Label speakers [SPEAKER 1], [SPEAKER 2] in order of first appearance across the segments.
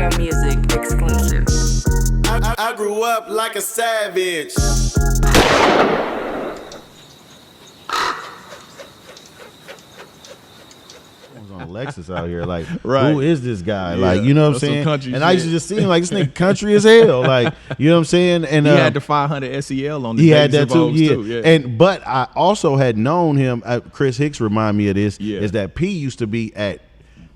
[SPEAKER 1] Rare Music exclusive.
[SPEAKER 2] I grew up like a savage.
[SPEAKER 3] On Lexus out here, like,
[SPEAKER 4] Right.
[SPEAKER 3] who is this guy?
[SPEAKER 4] Yeah,
[SPEAKER 3] like, you know what I'm
[SPEAKER 4] that's some
[SPEAKER 3] saying?
[SPEAKER 4] country
[SPEAKER 3] And I used to
[SPEAKER 4] shit.
[SPEAKER 3] just see him like this nigga country as hell, like, you know what I'm saying? And
[SPEAKER 4] He had the 500 SEL on the
[SPEAKER 3] he had
[SPEAKER 4] Days
[SPEAKER 3] that
[SPEAKER 4] of
[SPEAKER 3] too,
[SPEAKER 4] O's
[SPEAKER 3] yeah. And but I also had known him. Chris Hicks remind me of this.
[SPEAKER 4] Yeah.
[SPEAKER 3] Is that P used to be at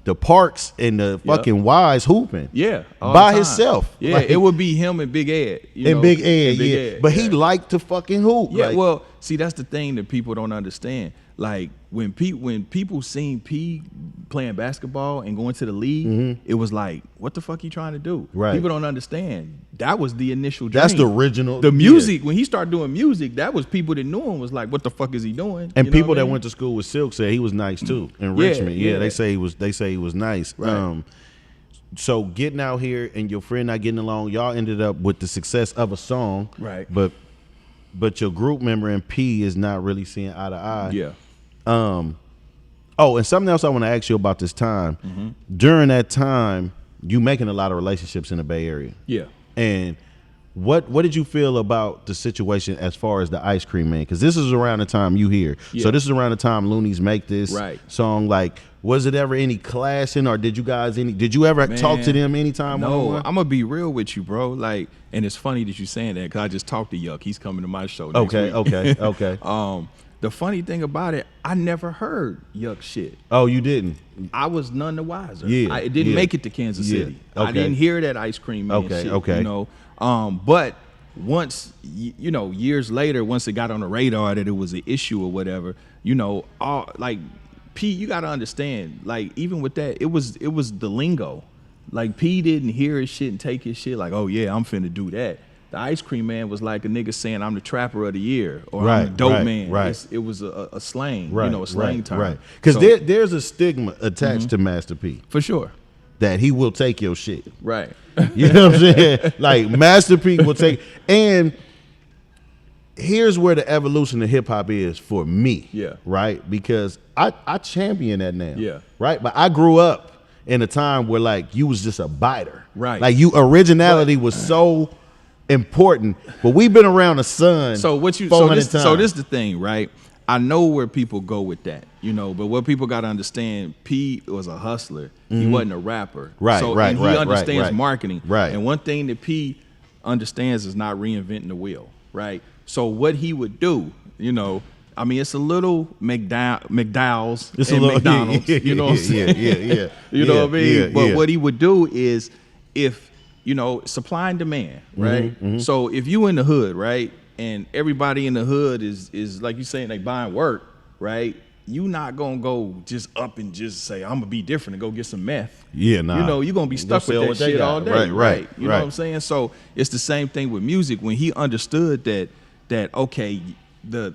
[SPEAKER 3] the parks and the fucking Y's hooping,
[SPEAKER 4] Yeah, all
[SPEAKER 3] by
[SPEAKER 4] the time.
[SPEAKER 3] himself.
[SPEAKER 4] Yeah,
[SPEAKER 3] Like,
[SPEAKER 4] it would be him and Big Ed.
[SPEAKER 3] and Big Ed,
[SPEAKER 4] Big
[SPEAKER 3] yeah.
[SPEAKER 4] Ed,
[SPEAKER 3] But he liked to fucking hoop.
[SPEAKER 4] Yeah,
[SPEAKER 3] like,
[SPEAKER 4] well, see, that's the thing that people don't understand. Like when people seen P playing basketball and going to the league, it was like, what the fuck you trying to do?
[SPEAKER 3] Right.
[SPEAKER 4] People don't understand. That was the initial dream.
[SPEAKER 3] that's the original.
[SPEAKER 4] The music, when he started doing music, that was people that knew him was like, what the fuck is he doing?
[SPEAKER 3] And
[SPEAKER 4] You know
[SPEAKER 3] people
[SPEAKER 4] what I
[SPEAKER 3] that
[SPEAKER 4] mean?
[SPEAKER 3] went to school with Silk said he was nice too in
[SPEAKER 4] Yeah,
[SPEAKER 3] Richmond. Yeah,
[SPEAKER 4] yeah.
[SPEAKER 3] they say he was nice.
[SPEAKER 4] Right.
[SPEAKER 3] So getting out here and your friend not getting along, y'all ended up with the success of a song.
[SPEAKER 4] Right.
[SPEAKER 3] But your group member and P is not really seeing eye to eye.
[SPEAKER 4] Yeah.
[SPEAKER 3] Oh, and something else I want to ask you about this time. During that time, you making a lot of relationships in the Bay Area.
[SPEAKER 4] Yeah.
[SPEAKER 3] And what did you feel about the situation as far as the Ice Cream Man? Because this is around the time you here.
[SPEAKER 4] Yeah.
[SPEAKER 3] So this is around the time Luniz make this
[SPEAKER 4] Right.
[SPEAKER 3] song. Like, was it ever any clashing, or did you ever talk to them anytime?
[SPEAKER 4] No,
[SPEAKER 3] one-on-one?
[SPEAKER 4] I'm gonna be real with you, bro. Like, and it's funny that you saying that because I just talked to Yuck. He's coming to my show next week.
[SPEAKER 3] Okay.
[SPEAKER 4] The funny thing about it, I never heard Yuck shit.
[SPEAKER 3] Oh, you didn't?
[SPEAKER 4] I was none the wiser.
[SPEAKER 3] Yeah,
[SPEAKER 4] It didn't
[SPEAKER 3] yeah.
[SPEAKER 4] make it to Kansas
[SPEAKER 3] Yeah,
[SPEAKER 4] City.
[SPEAKER 3] okay.
[SPEAKER 4] I didn't hear that Ice Cream Man
[SPEAKER 3] Okay,
[SPEAKER 4] shit.
[SPEAKER 3] okay.
[SPEAKER 4] You know, but once years later, once it got on the radar that it was an issue or whatever, like P, you got to understand, like even with that, it was the lingo. Like P didn't hear his shit and take his shit like, oh yeah, I'm finna do that. The Ice Cream Man was like a nigga saying, I'm the trapper of the year, or I'm the dope man.
[SPEAKER 3] Right.
[SPEAKER 4] It was a slang,
[SPEAKER 3] Right.
[SPEAKER 4] a slang term.
[SPEAKER 3] Right. Because
[SPEAKER 4] So,
[SPEAKER 3] there's a stigma attached to Master P
[SPEAKER 4] for sure.
[SPEAKER 3] that he will take your shit.
[SPEAKER 4] Right.
[SPEAKER 3] You know what I'm saying? Like, Master P will take, and here's where the evolution of hip hop is for me.
[SPEAKER 4] Yeah.
[SPEAKER 3] Right? Because I champion that now.
[SPEAKER 4] Yeah.
[SPEAKER 3] Right? But I grew up in a time where, like, you was just a biter.
[SPEAKER 4] Right.
[SPEAKER 3] Like, originality was so important. But we've been around the sun.
[SPEAKER 4] So what you so this is the thing, right? I know where people go with that, but what people got to understand, P was a hustler. He wasn't a rapper.
[SPEAKER 3] Right,
[SPEAKER 4] so,
[SPEAKER 3] right,
[SPEAKER 4] and he
[SPEAKER 3] right,
[SPEAKER 4] understands
[SPEAKER 3] right.
[SPEAKER 4] marketing.
[SPEAKER 3] Right.
[SPEAKER 4] And one thing that P understands is not reinventing the wheel, right? So what he would do, I mean, it's a little McDowell's
[SPEAKER 3] It's
[SPEAKER 4] and
[SPEAKER 3] a little
[SPEAKER 4] McDonald's. You know what I'm saying?
[SPEAKER 3] Yeah.
[SPEAKER 4] You know what I mean?
[SPEAKER 3] Yeah,
[SPEAKER 4] But
[SPEAKER 3] yeah.
[SPEAKER 4] what he would do is, if supply and demand, right? So if you in the hood, right, and everybody in the hood is like you saying, they buying work, right? You not gonna go just up and just say, I'm gonna be different and go get some meth.
[SPEAKER 3] Yeah, nah.
[SPEAKER 4] You're gonna be stuck
[SPEAKER 3] sell
[SPEAKER 4] with
[SPEAKER 3] what
[SPEAKER 4] that
[SPEAKER 3] they
[SPEAKER 4] shit
[SPEAKER 3] got.
[SPEAKER 4] all day.
[SPEAKER 3] Right.
[SPEAKER 4] You know what I'm saying? So it's the same thing with music. When he understood that okay, the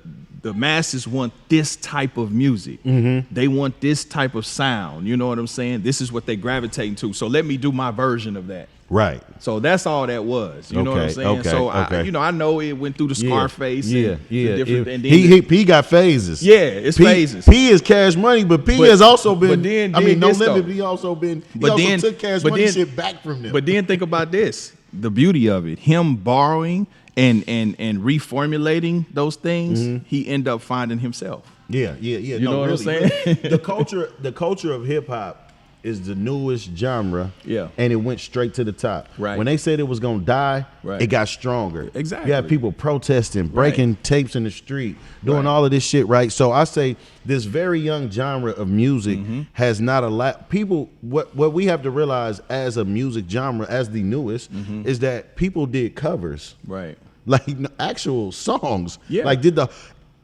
[SPEAKER 4] masses want this type of music. They want this type of sound. You know what I'm saying? This is what they gravitating to. So let me do my version of that.
[SPEAKER 3] Right.
[SPEAKER 4] So that's all that was. You know what I'm
[SPEAKER 3] Okay,
[SPEAKER 4] saying?
[SPEAKER 3] okay,
[SPEAKER 4] So
[SPEAKER 3] okay.
[SPEAKER 4] I know it went through the Scarface.
[SPEAKER 3] Yeah.
[SPEAKER 4] and the different. And then
[SPEAKER 3] He got phases.
[SPEAKER 4] Yeah, it's phases.
[SPEAKER 3] P is Cash Money, but P has also been.
[SPEAKER 4] but then
[SPEAKER 3] I mean, No
[SPEAKER 4] this,
[SPEAKER 3] Limit.
[SPEAKER 4] though.
[SPEAKER 3] But he also been. He
[SPEAKER 4] But
[SPEAKER 3] also
[SPEAKER 4] then-
[SPEAKER 3] took Cash
[SPEAKER 4] but
[SPEAKER 3] Money
[SPEAKER 4] then-
[SPEAKER 3] shit back from them.
[SPEAKER 4] But then think about this: the beauty of it, him borrowing and reformulating those things, he ended up finding himself.
[SPEAKER 3] yeah.
[SPEAKER 4] You know what I'm saying?
[SPEAKER 3] The culture of hip hop is the newest genre.
[SPEAKER 4] Yeah.
[SPEAKER 3] And it went straight to the top.
[SPEAKER 4] Right.
[SPEAKER 3] When they said it was gonna die,
[SPEAKER 4] Right.
[SPEAKER 3] it got stronger.
[SPEAKER 4] Exactly.
[SPEAKER 3] You have people protesting, breaking tapes in the street, doing all of this shit, right? So I say this very young genre of music has not allowed people. What we have to realize as a music genre, as the newest, is that people did covers.
[SPEAKER 4] Right.
[SPEAKER 3] Like actual songs.
[SPEAKER 4] Yeah.
[SPEAKER 3] Like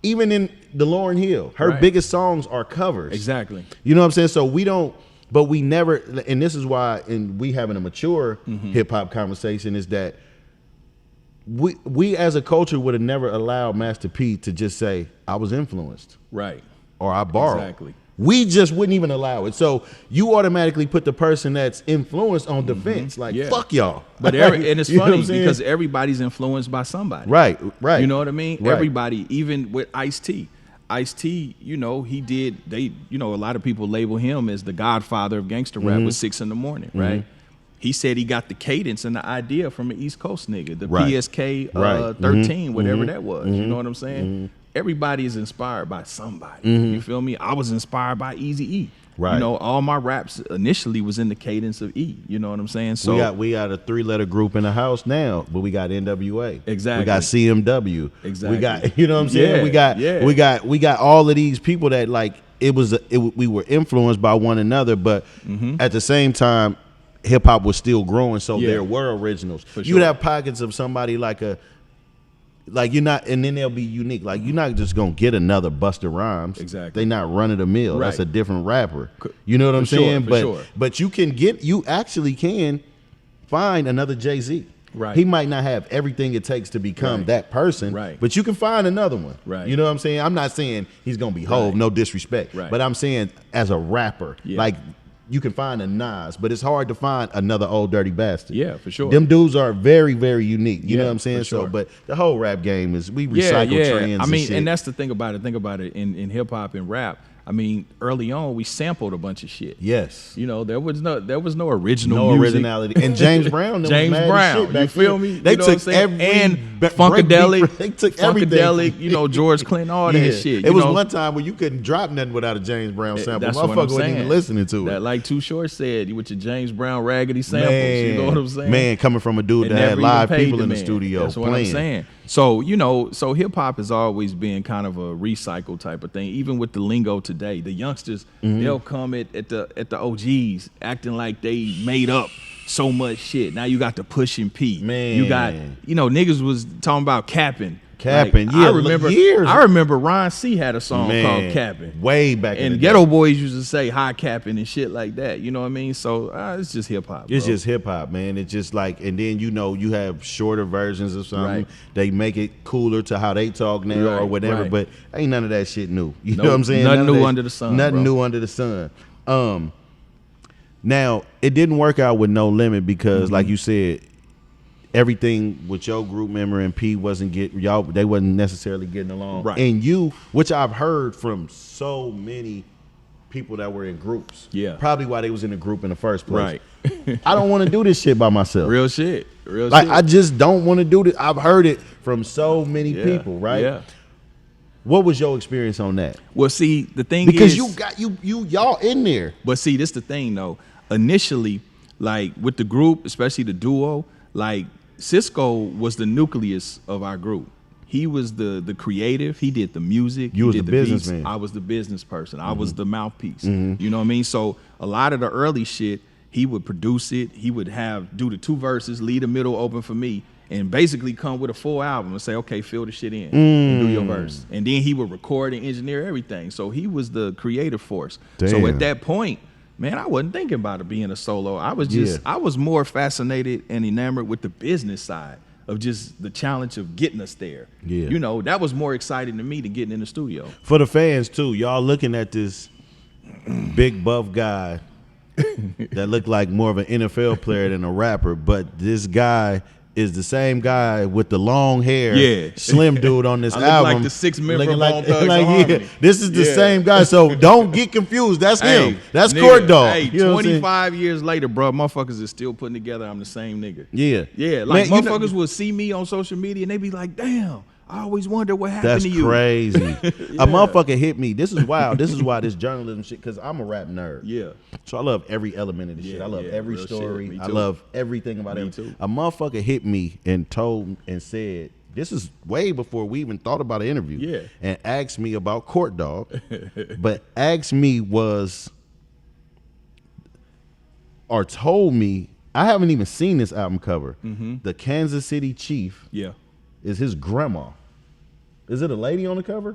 [SPEAKER 3] even in the Lauryn Hill, her
[SPEAKER 4] Right.
[SPEAKER 3] biggest songs are covers.
[SPEAKER 4] Exactly.
[SPEAKER 3] You know what I'm saying? So we never, and this is why, and we having a mature hip hop conversation, is that we as a culture would have never allowed Master P to just say, I was influenced
[SPEAKER 4] Right.
[SPEAKER 3] or I borrowed.
[SPEAKER 4] Exactly.
[SPEAKER 3] We just wouldn't even allow it. So you automatically put the person that's influenced on defense, like,
[SPEAKER 4] Yeah.
[SPEAKER 3] fuck y'all.
[SPEAKER 4] But and it's
[SPEAKER 3] You know what
[SPEAKER 4] funny
[SPEAKER 3] I'm saying?
[SPEAKER 4] because everybody's influenced by somebody.
[SPEAKER 3] Right.
[SPEAKER 4] You know what I mean?
[SPEAKER 3] Right.
[SPEAKER 4] Everybody, even with Ice-T. Ice-T, a lot of people label him as the godfather of gangster rap with 6 in the morning, right? he said he got the cadence and the idea from an East Coast nigga, the
[SPEAKER 3] Right.
[SPEAKER 4] PSK
[SPEAKER 3] Right.
[SPEAKER 4] 13, whatever that was. You know what I'm saying? Everybody is inspired by somebody. You feel me? I was inspired by Eazy-E.
[SPEAKER 3] Right.
[SPEAKER 4] You know, all my raps initially was in the cadence of E. You know what I'm saying? So
[SPEAKER 3] we got a 3-letter group in the house now, but we got NWA.
[SPEAKER 4] Exactly.
[SPEAKER 3] We got CMW.
[SPEAKER 4] Exactly.
[SPEAKER 3] We got, you know what I'm saying?
[SPEAKER 4] Yeah.
[SPEAKER 3] We got all of these people that like we were influenced by one another, but at the same time, hip hop was still growing, so there were originals. You would have pockets of somebody like you're not, and then they'll be unique. Like you're not just gonna get another Busta Rhymes.
[SPEAKER 4] Exactly.
[SPEAKER 3] They not run of the mill.
[SPEAKER 4] Right.
[SPEAKER 3] That's a different rapper. You know what I'm saying? But you actually can find another Jay-Z.
[SPEAKER 4] Right.
[SPEAKER 3] He might not have everything it takes to become that person.
[SPEAKER 4] Right.
[SPEAKER 3] But you can find another one.
[SPEAKER 4] Right.
[SPEAKER 3] You know what I'm saying? I'm not saying he's gonna be Hov, no disrespect.
[SPEAKER 4] Right.
[SPEAKER 3] But I'm saying as a rapper, like you can find a Nas, but it's hard to find another Old Dirty Bastard.
[SPEAKER 4] Yeah, for sure.
[SPEAKER 3] Them dudes are very, very unique. You know what I'm saying?
[SPEAKER 4] for sure.
[SPEAKER 3] So, but the whole rap game is we recycle trends.
[SPEAKER 4] I mean,
[SPEAKER 3] and shit.
[SPEAKER 4] and that's the thing about it. Think about it in hip hop and rap. I mean, early on we sampled a bunch of shit.
[SPEAKER 3] Yes.
[SPEAKER 4] You know, there was no original
[SPEAKER 3] No
[SPEAKER 4] music.
[SPEAKER 3] originality. And James Brown,
[SPEAKER 4] James Brown, you feel me?
[SPEAKER 3] They
[SPEAKER 4] You know what I'm
[SPEAKER 3] took
[SPEAKER 4] saying?
[SPEAKER 3] every
[SPEAKER 4] and
[SPEAKER 3] break
[SPEAKER 4] Funkadelic,
[SPEAKER 3] beat, they took everything.
[SPEAKER 4] Funkadelic, you know, George Clinton, all that shit.
[SPEAKER 3] It was one time where you couldn't drop nothing without a James Brown sample.
[SPEAKER 4] That's what I'm
[SPEAKER 3] Motherfucker wasn't
[SPEAKER 4] saying.
[SPEAKER 3] even listening to it.
[SPEAKER 4] That like Too Short said, with your James Brown raggedy samples.
[SPEAKER 3] Man,
[SPEAKER 4] you know what I'm saying?
[SPEAKER 3] Man, coming from a dude
[SPEAKER 4] And
[SPEAKER 3] that had
[SPEAKER 4] never
[SPEAKER 3] live
[SPEAKER 4] even paid
[SPEAKER 3] people in the
[SPEAKER 4] man.
[SPEAKER 3] studio
[SPEAKER 4] That's what
[SPEAKER 3] playing.
[SPEAKER 4] I'm saying. So, you know, so hip hop has always been kind of a recycle type of thing. Even with the lingo today, the youngsters, they'll come at the OGs acting like they made up so much shit. Now you got the Push and P.
[SPEAKER 3] Man.
[SPEAKER 4] You got, you know, niggas was talking about capping.
[SPEAKER 3] Capping,
[SPEAKER 4] Like,
[SPEAKER 3] yeah,
[SPEAKER 4] I
[SPEAKER 3] years.
[SPEAKER 4] remember Ron C had a song called Capping.
[SPEAKER 3] Way back in
[SPEAKER 4] And
[SPEAKER 3] the
[SPEAKER 4] Ghetto
[SPEAKER 3] day.
[SPEAKER 4] Boys used to say high capping and shit like that. You know what I mean? So it's just hip hop.
[SPEAKER 3] It's
[SPEAKER 4] bro.
[SPEAKER 3] just hip hop, man. It's just like, and then you know you have shorter versions of something.
[SPEAKER 4] Right.
[SPEAKER 3] They make it cooler to how they talk now or
[SPEAKER 4] Right,
[SPEAKER 3] whatever.
[SPEAKER 4] right.
[SPEAKER 3] But ain't none of that shit new. You know
[SPEAKER 4] Nope,
[SPEAKER 3] what I'm saying?
[SPEAKER 4] nothing
[SPEAKER 3] None of
[SPEAKER 4] new
[SPEAKER 3] that-
[SPEAKER 4] under the sun,
[SPEAKER 3] Nothing
[SPEAKER 4] bro.
[SPEAKER 3] new under the sun. Now it didn't work out with No Limit because, like you said, everything with your group member and P wasn't they wasn't necessarily getting along.
[SPEAKER 4] Right.
[SPEAKER 3] And you, which I've heard from so many people that were in groups.
[SPEAKER 4] Yeah.
[SPEAKER 3] Probably why they was in a group in the first place.
[SPEAKER 4] Right.
[SPEAKER 3] I don't want to do this shit by myself.
[SPEAKER 4] Real shit. Real
[SPEAKER 3] Like
[SPEAKER 4] shit.
[SPEAKER 3] I just don't want to do this. I've heard it from so many people, right?
[SPEAKER 4] Yeah.
[SPEAKER 3] What was your experience on that?
[SPEAKER 4] Well, see, the thing
[SPEAKER 3] Because
[SPEAKER 4] is,
[SPEAKER 3] you got y'all in there.
[SPEAKER 4] But see, this the thing though. Initially, like with the group, especially the duo, like Cisco was the nucleus of our group. He was the creative. He did the music.
[SPEAKER 3] You
[SPEAKER 4] he
[SPEAKER 3] was
[SPEAKER 4] did
[SPEAKER 3] the
[SPEAKER 4] beats.
[SPEAKER 3] businessman.
[SPEAKER 4] I was the business person. I was the mouthpiece. You know what I mean? So a lot of the early shit, he would produce it. He would do the 2 verses, leave the middle open for me, and basically come with a full album and say, okay, fill the shit in and do your verse. And then he would record and engineer everything. So he was the creative force. So
[SPEAKER 3] Damn.
[SPEAKER 4] at that point, man, I wasn't thinking about it being a solo. I was just,
[SPEAKER 3] Yeah.
[SPEAKER 4] I was more fascinated and enamored with the business side of just the challenge of getting us there.
[SPEAKER 3] Yeah.
[SPEAKER 4] You know, that was more exciting to me than getting in the studio.
[SPEAKER 3] For the fans too, y'all looking at this big buff guy that looked like more of an NFL player than a rapper, but this guy is the same guy with the long hair,
[SPEAKER 4] Yeah.
[SPEAKER 3] slim dude on this
[SPEAKER 4] I look
[SPEAKER 3] album.
[SPEAKER 4] like the 6th member
[SPEAKER 3] looking
[SPEAKER 4] of
[SPEAKER 3] like,
[SPEAKER 4] Bone Thugs
[SPEAKER 3] like,
[SPEAKER 4] and Harmony.
[SPEAKER 3] this is the
[SPEAKER 4] Yeah.
[SPEAKER 3] same guy. So don't get confused. That's him. That's
[SPEAKER 4] nigga,
[SPEAKER 3] Court Dog.
[SPEAKER 4] Hey,
[SPEAKER 3] You know what I'm saying?
[SPEAKER 4] 25 years later, bro, motherfuckers is still putting together I'm the same nigga.
[SPEAKER 3] Yeah.
[SPEAKER 4] Yeah, like
[SPEAKER 3] Man, you know-
[SPEAKER 4] motherfuckers will see me on social media and they be like, damn, I always wonder what happened
[SPEAKER 3] That's
[SPEAKER 4] to you.
[SPEAKER 3] crazy. A motherfucker hit me. This is wild. This is why this journalism shit, because I'm a rap nerd.
[SPEAKER 4] Yeah.
[SPEAKER 3] So I love every element of this shit. I love every
[SPEAKER 4] real
[SPEAKER 3] story.
[SPEAKER 4] shit. Me
[SPEAKER 3] I
[SPEAKER 4] too.
[SPEAKER 3] love everything about
[SPEAKER 4] Me
[SPEAKER 3] it.
[SPEAKER 4] too.
[SPEAKER 3] A motherfucker hit me and told and said, this is way before we even thought about an interview.
[SPEAKER 4] Yeah.
[SPEAKER 3] And asked me about Court Dog. But asked me or told me, I haven't even seen this album cover. The Kansas City Chief
[SPEAKER 4] Yeah.
[SPEAKER 3] is his grandma. Is it a lady on the cover?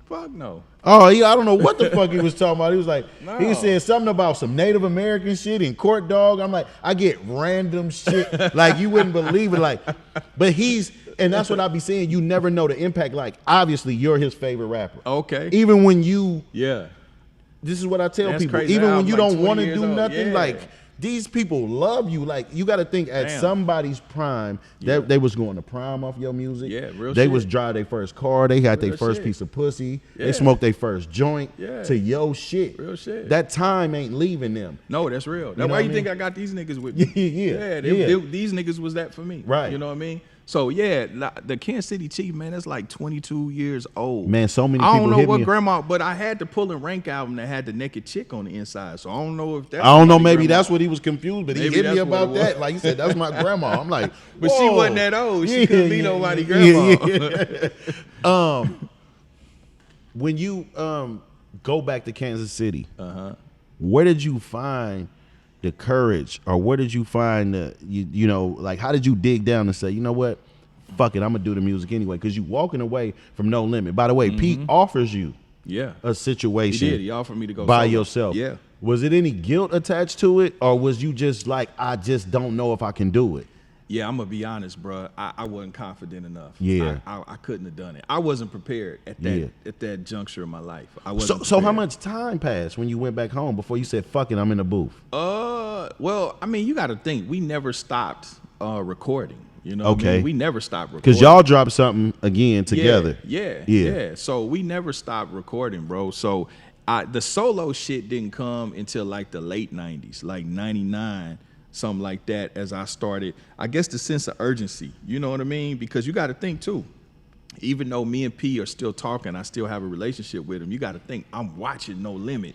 [SPEAKER 4] Fuck no.
[SPEAKER 3] Oh, yeah, I don't know what the fuck he was talking about. He was like,
[SPEAKER 4] No.
[SPEAKER 3] he said something about some Native American shit in Court Dog. I'm like, I get random shit. Like, you wouldn't believe it. Like, but and that's what I be saying. You never know the impact. Like, obviously, you're his favorite rapper.
[SPEAKER 4] Okay.
[SPEAKER 3] Even when you,
[SPEAKER 4] Yeah.
[SPEAKER 3] this is what I tell
[SPEAKER 4] That's
[SPEAKER 3] people.
[SPEAKER 4] crazy.
[SPEAKER 3] Even
[SPEAKER 4] I'm
[SPEAKER 3] when you
[SPEAKER 4] like
[SPEAKER 3] don't
[SPEAKER 4] 20
[SPEAKER 3] want to
[SPEAKER 4] years
[SPEAKER 3] do
[SPEAKER 4] old.
[SPEAKER 3] nothing,
[SPEAKER 4] Yeah.
[SPEAKER 3] like, these people love you. Like, you got to think at
[SPEAKER 4] Damn.
[SPEAKER 3] somebody's prime, that they was going to prime off your music.
[SPEAKER 4] Yeah, real
[SPEAKER 3] They
[SPEAKER 4] shit.
[SPEAKER 3] was drive their first car. They had their
[SPEAKER 4] Real
[SPEAKER 3] first
[SPEAKER 4] shit.
[SPEAKER 3] piece of pussy.
[SPEAKER 4] Yeah.
[SPEAKER 3] They smoked their first joint
[SPEAKER 4] Yeah.
[SPEAKER 3] to yo shit.
[SPEAKER 4] Real shit.
[SPEAKER 3] That time ain't leaving them.
[SPEAKER 4] No, that's real. That's
[SPEAKER 3] know
[SPEAKER 4] why
[SPEAKER 3] what
[SPEAKER 4] you
[SPEAKER 3] I
[SPEAKER 4] think
[SPEAKER 3] mean?
[SPEAKER 4] I got these niggas with me.
[SPEAKER 3] Yeah.
[SPEAKER 4] These niggas was that for me.
[SPEAKER 3] Right.
[SPEAKER 4] You know what I mean? So yeah, the Kansas City Chief, man, that's like 22 years old.
[SPEAKER 3] Man, so many
[SPEAKER 4] I
[SPEAKER 3] people
[SPEAKER 4] don't know
[SPEAKER 3] hit
[SPEAKER 4] what
[SPEAKER 3] me.
[SPEAKER 4] grandma, but I had the Pull and Rank album that had the naked chick on the inside. So I don't know if that's
[SPEAKER 3] I don't know,
[SPEAKER 4] somebody's
[SPEAKER 3] maybe
[SPEAKER 4] grandma.
[SPEAKER 3] that's what he was confused, but he
[SPEAKER 4] Maybe
[SPEAKER 3] hit me
[SPEAKER 4] that's what
[SPEAKER 3] about
[SPEAKER 4] it was.
[SPEAKER 3] that. Like, he said, that's my grandma. I'm like,
[SPEAKER 4] But she
[SPEAKER 3] whoa.
[SPEAKER 4] wasn't that old. She couldn't be nobody grandma.
[SPEAKER 3] Yeah. When you go back to Kansas City, where did you find the courage, or where did you find the you know, like, how did you dig down and say, you know what, fuck it, I'm gonna do the music anyway? Because you walking away from No Limit. By the way, Pete offers you
[SPEAKER 4] Yeah.
[SPEAKER 3] a situation.
[SPEAKER 4] He did. He offered me to go
[SPEAKER 3] by
[SPEAKER 4] solo.
[SPEAKER 3] yourself.
[SPEAKER 4] Yeah.
[SPEAKER 3] Was it any guilt attached to it, or was you just like, I just don't know if I can do it?
[SPEAKER 4] Yeah, I'm gonna be honest, bro. I wasn't confident enough.
[SPEAKER 3] Yeah.
[SPEAKER 4] I couldn't have done it. I wasn't prepared at that juncture of my life. I
[SPEAKER 3] So,
[SPEAKER 4] wasn't.
[SPEAKER 3] so how
[SPEAKER 4] prepared.
[SPEAKER 3] much time passed when you went back home before you said, fuck it, I'm in the booth?
[SPEAKER 4] Well, I mean, you got to think. We never stopped recording. You know,
[SPEAKER 3] Okay.
[SPEAKER 4] what I mean? We never stopped recording.
[SPEAKER 3] Because y'all dropped something again together.
[SPEAKER 4] Yeah. So we never stopped recording, bro. So the solo shit didn't come until like the late 90s, like 99, something like that, as I started, I guess, the sense of urgency. You know what I mean? Because you got to think, too. Even though me and P are still talking, I still have a relationship with him. You got to think, I'm watching No Limit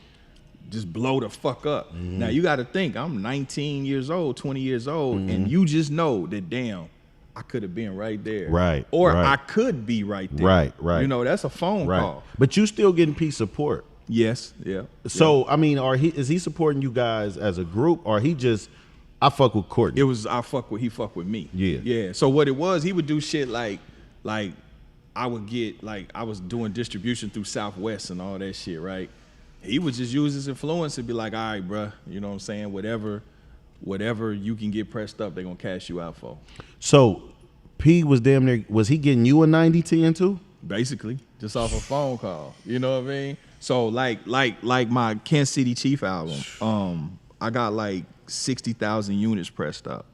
[SPEAKER 4] just blow the fuck up. Now, you got to think, I'm 19 years old, 20 years old, and you just know that, damn, I could have been right there.
[SPEAKER 3] Right,
[SPEAKER 4] Or
[SPEAKER 3] right.
[SPEAKER 4] I could be right there.
[SPEAKER 3] Right.
[SPEAKER 4] You know, that's a phone
[SPEAKER 3] Right.
[SPEAKER 4] call.
[SPEAKER 3] But you still getting P support.
[SPEAKER 4] Yes, yeah.
[SPEAKER 3] So, I mean, is he supporting you guys as a group, or he just, I fuck with Courtney?
[SPEAKER 4] It was he fuck with me.
[SPEAKER 3] Yeah.
[SPEAKER 4] Yeah. So what it was, he would do shit like I would get, like, I was doing distribution through Southwest and all that shit, right? He would just use his influence and be like, all right, bruh, you know what I'm saying? Whatever you can get pressed up, they're gonna cash you out for.
[SPEAKER 3] So, P was damn near, was he getting you a 90-10 too?
[SPEAKER 4] Basically, just off a phone call. You know what I mean? So like my Kansas City Chief album, I got like 60,000 units pressed up,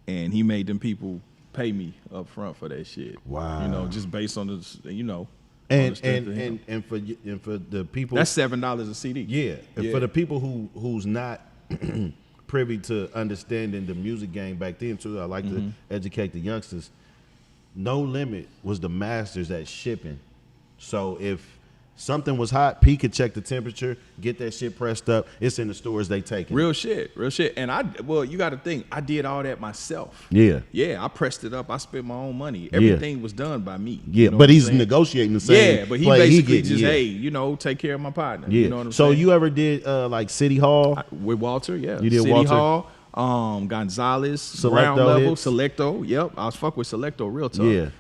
[SPEAKER 4] and he made them people pay me up front for that shit.
[SPEAKER 3] Wow.
[SPEAKER 4] You know, just based on the, you know.
[SPEAKER 3] And for the people,
[SPEAKER 4] That's $7 a CD.
[SPEAKER 3] yeah. And
[SPEAKER 4] Yeah.
[SPEAKER 3] for the people who's not privy to understanding the music game back then too, I like to educate the youngsters. No Limit was the masters at shipping. So if something was hot, P could check the temperature, get that shit pressed up. It's in the stores, they take it.
[SPEAKER 4] Real shit. And you got to think, I did all that myself.
[SPEAKER 3] Yeah.
[SPEAKER 4] Yeah, I pressed it up. I spent my own money. Everything was done by me.
[SPEAKER 3] Yeah,
[SPEAKER 4] You know
[SPEAKER 3] but
[SPEAKER 4] what I'm
[SPEAKER 3] he's
[SPEAKER 4] saying?
[SPEAKER 3] negotiating the same.
[SPEAKER 4] Yeah, but he
[SPEAKER 3] play
[SPEAKER 4] basically
[SPEAKER 3] getting,
[SPEAKER 4] just,
[SPEAKER 3] yeah.
[SPEAKER 4] hey, you know, take care of my partner.
[SPEAKER 3] Yeah.
[SPEAKER 4] You know what I'm
[SPEAKER 3] So
[SPEAKER 4] saying?
[SPEAKER 3] you ever did like City Hall?
[SPEAKER 4] With Walter, yeah.
[SPEAKER 3] You did
[SPEAKER 4] City
[SPEAKER 3] Walter?
[SPEAKER 4] Hall, Gonzalez,
[SPEAKER 3] Selecto
[SPEAKER 4] Ground Level,
[SPEAKER 3] hits?
[SPEAKER 4] Selecto. Yep, I was fuck with Selecto real tough.
[SPEAKER 3] Yeah.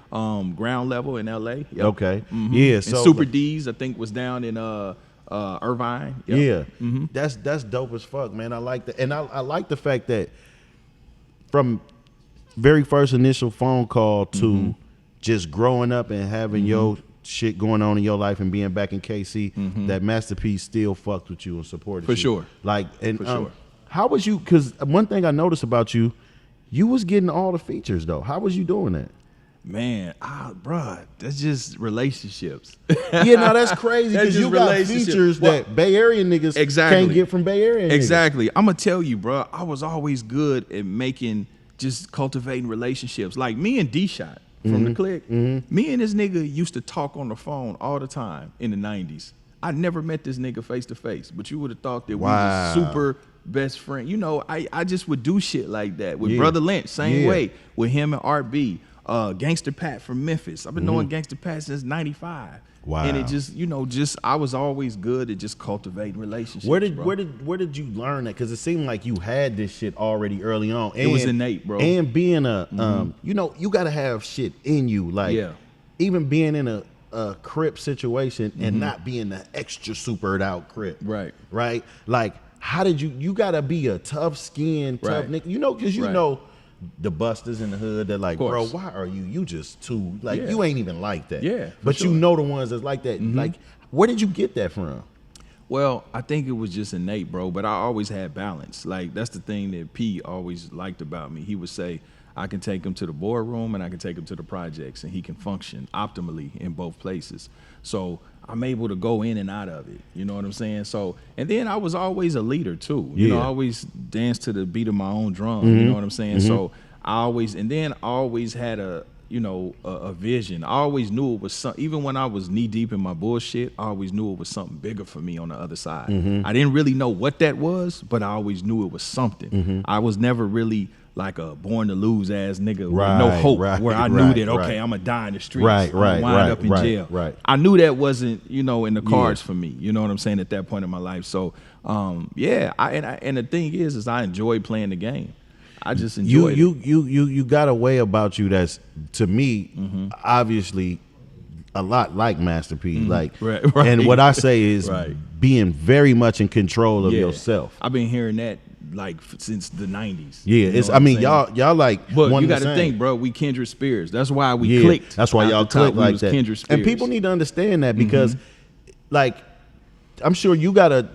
[SPEAKER 4] Ground Level in LA. Yep.
[SPEAKER 3] Okay. Yeah.
[SPEAKER 4] And
[SPEAKER 3] So
[SPEAKER 4] Super D's, I think, was down in Irvine. Yep.
[SPEAKER 3] yeah, that's dope as fuck, man. I like that, and I like the fact that from very first initial phone call to just growing up and having your shit going on in your life and being back in KC, that Masterpiece still fucked with you and supported
[SPEAKER 4] For
[SPEAKER 3] you.
[SPEAKER 4] sure.
[SPEAKER 3] Like, and
[SPEAKER 4] For sure.
[SPEAKER 3] how was you? Because one thing I noticed about you, you was getting all the features though. How was you doing that?
[SPEAKER 4] Man, bruh, that's just relationships.
[SPEAKER 3] Yeah, no, that's crazy
[SPEAKER 4] That's
[SPEAKER 3] because you
[SPEAKER 4] just
[SPEAKER 3] got
[SPEAKER 4] relationship.
[SPEAKER 3] features
[SPEAKER 4] Well,
[SPEAKER 3] that Bay Area niggas
[SPEAKER 4] exactly.
[SPEAKER 3] can't get from Bay Area niggas.
[SPEAKER 4] Exactly. I'm gonna tell you, bro. I was always good at just cultivating relationships. Like me and D-Shot from the Click. Me and this nigga used to talk on the phone all the time in the 90s. I never met this nigga face to face, but you would have thought that
[SPEAKER 3] Wow.
[SPEAKER 4] we were super best friend. You know, I just would do shit like that with
[SPEAKER 3] Yeah.
[SPEAKER 4] Brother Lynch. Same
[SPEAKER 3] Yeah.
[SPEAKER 4] way with him and RB. Gangster Pat from Memphis. I've been knowing Gangster Pat since '95.
[SPEAKER 3] Wow.
[SPEAKER 4] And it just, you know, I was always good at just cultivating relationships.
[SPEAKER 3] Where did
[SPEAKER 4] bro.
[SPEAKER 3] where did you learn that? Because it seemed like you had this shit already early on.
[SPEAKER 4] It was innate, bro.
[SPEAKER 3] And being a you know, you gotta have shit in you. Like
[SPEAKER 4] Yeah.
[SPEAKER 3] even being in a Crip situation and not being the extra supered out Crip.
[SPEAKER 4] Right.
[SPEAKER 3] Right? Like, how did you gotta be a tough skin, tough
[SPEAKER 4] Right.
[SPEAKER 3] nigga. You know, because you
[SPEAKER 4] Right.
[SPEAKER 3] know the busters in the hood, they're like, bro,
[SPEAKER 4] course.
[SPEAKER 3] why are you just too like
[SPEAKER 4] Yeah.
[SPEAKER 3] you ain't even like that.
[SPEAKER 4] Yeah, for
[SPEAKER 3] But you
[SPEAKER 4] sure.
[SPEAKER 3] know the ones that's like that. Like, where did you get that from?
[SPEAKER 4] Well, I think it was just innate, bro, but I always had balance. Like, that's the thing that P always liked about me. He would say, I can take him to the boardroom and I can take him to the projects, and he can function optimally in both places. So I'm able to go in and out of it. You know what I'm saying? So, and then I was always a leader too. You know, I always danced to the beat of my own drum. You know what I'm saying? So I always had a vision. I always knew it was something. Even when I was knee deep in my bullshit, I always knew it was something bigger for me on the other side. I didn't really know what that was, but I always knew it was something. I was never really like a born to lose ass nigga with no hope, where I knew that, okay, I'm gonna die in the streets, wind up in jail. I knew that wasn't, in the cards for me. You know what I'm saying, at that point in my life. So, and the thing is I enjoy playing the game. I just enjoy it.
[SPEAKER 3] You got a way about you that's, to me, obviously a lot like Master P. And what I say is being very much in control of yourself.
[SPEAKER 4] I've been hearing that like since the 90s.
[SPEAKER 3] Yeah, it's. I mean, y'all like.
[SPEAKER 4] But you got to think, bro. We kindred spirits. That's why we clicked.
[SPEAKER 3] That's why y'all clicked like that.
[SPEAKER 4] Kindred spirits.
[SPEAKER 3] And people need to understand that because, like, I'm sure you gotta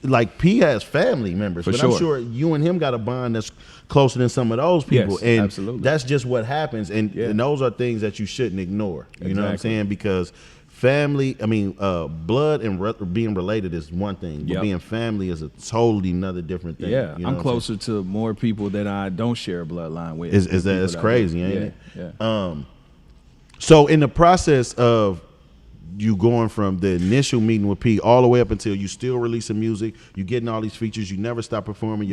[SPEAKER 3] like P has family members, but I'm sure you and him got a bond that's closer than some of those people.
[SPEAKER 4] Yes,
[SPEAKER 3] and
[SPEAKER 4] absolutely.
[SPEAKER 3] That's just what happens, and those are things that you shouldn't ignore. You know what I'm saying? Because family, blood and being related is one thing, but being family is a totally another different thing.
[SPEAKER 4] Yeah,
[SPEAKER 3] you know
[SPEAKER 4] I'm closer to more people that I don't share a bloodline with.
[SPEAKER 3] It's crazy, ain't it?
[SPEAKER 4] Yeah.
[SPEAKER 3] So in the process of you going from the initial meeting with P all the way up until you still releasing music, you getting all these features, you never stop performing.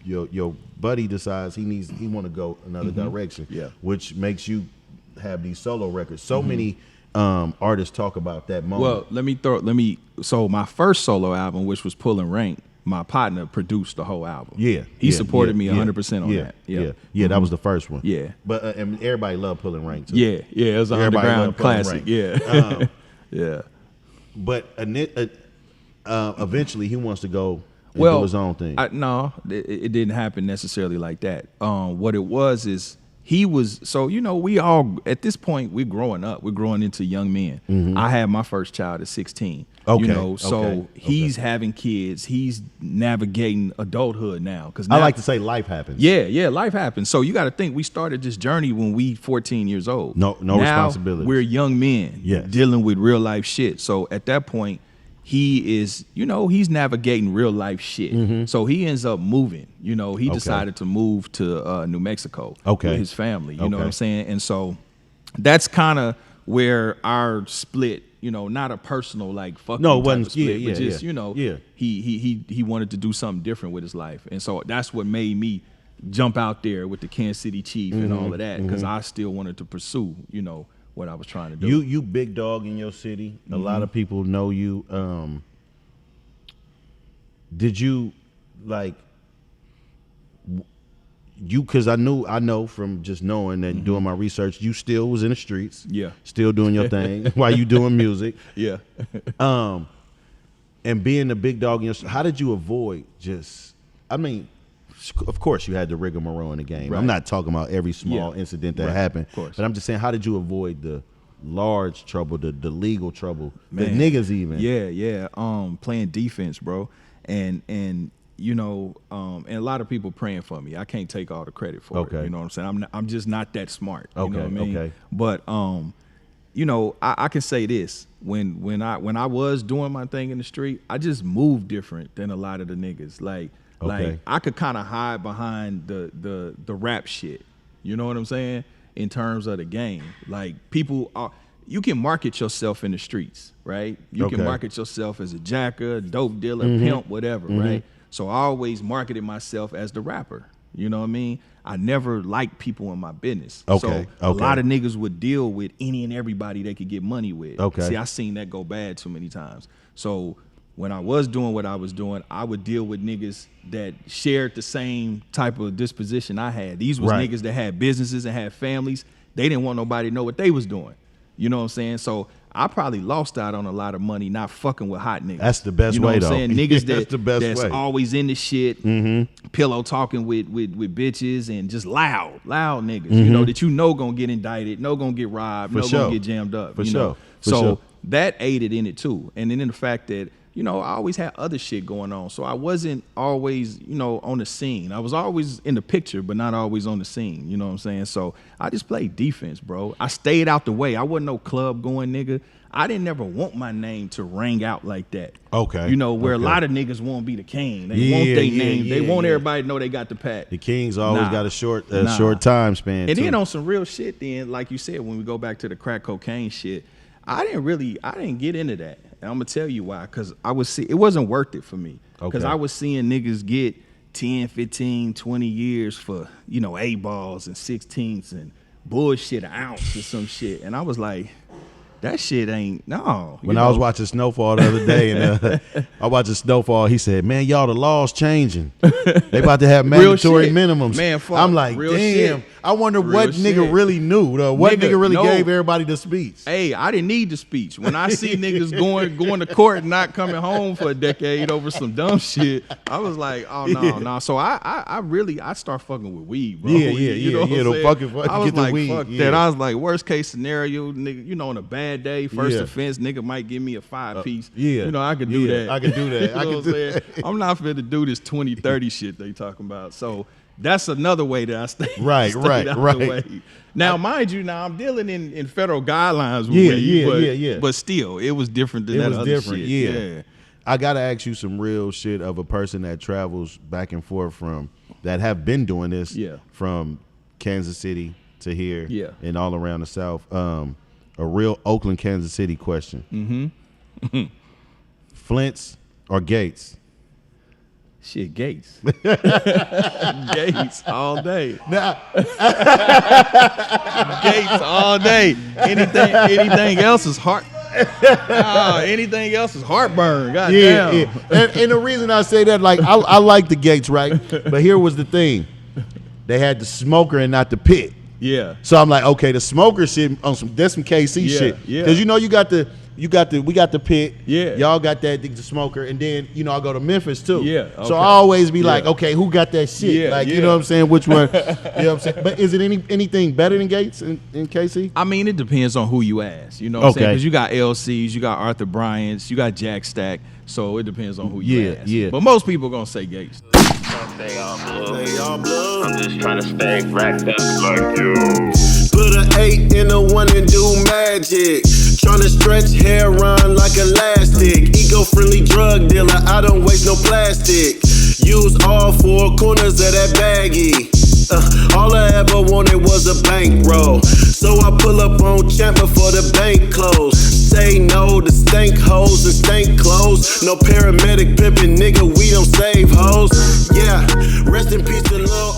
[SPEAKER 3] Your buddy decides he want to go another direction, which makes you have these solo records. So many artists talk about that moment.
[SPEAKER 4] Well, so my first solo album, which was Pulling Rank, my partner produced the whole album. He supported me 100% on that.
[SPEAKER 3] Yeah, that was the first one.
[SPEAKER 4] Yeah.
[SPEAKER 3] But and everybody loved Pulling Rank too.
[SPEAKER 4] Yeah, it was an underground classic. Yeah. Yeah.
[SPEAKER 3] But eventually he wants to go and do his own thing.
[SPEAKER 4] No, it didn't happen necessarily like that. What it was is he was, so, we all, at this point, we're growing up. We're growing into young men. I had my first child at 16. He's having kids. He's navigating adulthood now.
[SPEAKER 3] I like to say life happens.
[SPEAKER 4] Yeah, life happens. So you got to think, we started this journey when we 14 years old.
[SPEAKER 3] No responsibility.
[SPEAKER 4] We're young men dealing with real life shit. So at that point, he is, he's navigating real life shit. So he ends up moving. He decided to move to New Mexico with his family. You know what I'm saying? And so that's kind of where our split, not a personal like fucking type of split, but just he wanted to do something different with his life, and so that's what made me jump out there with the Kansas City Chief and all of that, because I still wanted to pursue what I was trying to do.
[SPEAKER 3] You big dog in your city. A lot of people know you. Did you like you? Because I know from just knowing that doing my research, you still was in the streets. Yeah, still doing your thing while you doing music.
[SPEAKER 4] Yeah.
[SPEAKER 3] And being the big dog in your, how did you avoid just? I mean, of course you had the rigmarole in the game. Right. I'm not talking about every small incident that happened, but I'm just saying, how did you avoid the large trouble, the legal trouble, the niggas even?
[SPEAKER 4] Yeah. Playing defense, bro, and and a lot of people praying for me. I can't take all the credit for it. You know what I'm saying? I'm just not that smart. You know what I mean? But I can say this: when I was doing my thing in the street, I just moved different than a lot of the niggas. Like I could kind of hide behind the rap shit. You know what I'm saying? In terms of the game, like you can market yourself in the streets, right? You can market yourself as a jacker, dope dealer, pimp, whatever, right? So I always marketed myself as the rapper. You know what I mean? I never liked people in my business. So a lot of niggas would deal with any and everybody they could get money with. See, I seen that go bad too many times. So when I was doing what I was doing, I would deal with niggas that shared the same type of disposition I had. These was niggas that had businesses and had families. They didn't want nobody to know what they was doing. You know what I'm saying? So I probably lost out on a lot of money not fucking with hot niggas.
[SPEAKER 3] That's the best way, though.
[SPEAKER 4] You know what I'm saying? Niggas
[SPEAKER 3] that's the best
[SPEAKER 4] that's
[SPEAKER 3] way.
[SPEAKER 4] Always in the shit, pillow talking with bitches, and just loud niggas, that gonna get indicted, gonna get robbed, gonna get jammed up.
[SPEAKER 3] For sure.
[SPEAKER 4] So that aided in it too. And then in the fact that you know, I always had other shit going on. So I wasn't always, you know, on the scene. I was always in the picture, but not always on the scene. You know what I'm saying? So I just played defense, bro. I stayed out the way. I wasn't no club going nigga. I didn't never want my name to ring out like that.
[SPEAKER 3] Okay.
[SPEAKER 4] You know, where
[SPEAKER 3] okay.
[SPEAKER 4] a lot of niggas won't be the king. They want their name. They want everybody to know they got the pat.
[SPEAKER 3] The Kings always got a short time span.
[SPEAKER 4] And
[SPEAKER 3] too.
[SPEAKER 4] then on some real shit, then, like you said, when we go back to the crack cocaine shit, I didn't get into that. And I'm gonna tell you why. Cause it wasn't worth it for me. Cause I was seeing niggas get 10, 15, 20 years for, you know, 8 balls and 16ths and bullshit, an ounce or some shit. And I was like, that shit ain't, no.
[SPEAKER 3] When I was watching Snowfall the other day, and I watching Snowfall, he said, man, y'all, the law's changing. They about to have mandatory minimums.
[SPEAKER 4] Man, fuck.
[SPEAKER 3] I'm like,
[SPEAKER 4] Real
[SPEAKER 3] damn.
[SPEAKER 4] shit.
[SPEAKER 3] I wonder
[SPEAKER 4] Real
[SPEAKER 3] what
[SPEAKER 4] shit.
[SPEAKER 3] nigga really knew, though. What nigga really gave everybody the speech.
[SPEAKER 4] Hey, I didn't need the speech. When I see niggas going to court and not coming home for a decade over some dumb shit, I was like, oh, no. So I start fucking with weed, bro. You know what I'm saying? I was
[SPEAKER 3] get the
[SPEAKER 4] like,
[SPEAKER 3] weed.
[SPEAKER 4] fuck that. I was like, worst case scenario, nigga, you know, on a bad day, first offense, nigga might give me a 5-piece. You know, I could do that.
[SPEAKER 3] I could do that.
[SPEAKER 4] You know what I'm saying? I'm not fit to do this 20-30 shit they talking about. So that's another way that I stay
[SPEAKER 3] right.
[SPEAKER 4] the way. Now, mind you, I'm dealing in federal guidelines with weed, but still, it was different than that other shit. Yeah.
[SPEAKER 3] I gotta ask you some real shit of a person that travels back and forth that have been doing this from Kansas City to here and all around the South. A real Oakland, Kansas City question. Flints or Gates?
[SPEAKER 4] Shit, Gates. Gates all day.
[SPEAKER 3] Nah.
[SPEAKER 4] Gates all day. Anything else is anything else is heartburn. God damn.
[SPEAKER 3] Yeah. And the reason I say that, like, I like the Gates, right? But here was the thing. They had the smoker and not the pit.
[SPEAKER 4] Yeah.
[SPEAKER 3] So I'm like, okay, the smoker shit on that's some KC shit.
[SPEAKER 4] Yeah.
[SPEAKER 3] Because you know we got the pit.
[SPEAKER 4] Yeah.
[SPEAKER 3] Y'all got the smoker, and then you know I go to Memphis too.
[SPEAKER 4] Yeah. Okay.
[SPEAKER 3] So I always be like, okay, who got that shit?
[SPEAKER 4] Yeah,
[SPEAKER 3] like you know what I'm saying? Which one? You know what I'm saying? But is it anything better than Gates in KC?
[SPEAKER 4] I mean, it depends on who you ask. You know what I'm saying? Because you got LCs, you got Arthur Bryant's, you got Jack Stack. So it depends on who you ask.
[SPEAKER 3] Yeah.
[SPEAKER 4] But most people gonna say Gates.
[SPEAKER 2] Stay all blue.
[SPEAKER 5] I'm just trying to stay racked up like you.
[SPEAKER 2] Put an 8 in a 1 and do magic. Tryna stretch hair on like elastic. Eco-friendly drug dealer, I don't waste no plastic. Use all 4 corners of that baggie. All I ever wanted was a bankroll. So I pull up on Champ before the bank close. Say no to stank hoes and stank clothes. No paramedic pimpin', nigga, we don't save hoes. Yeah, rest in peace to Lil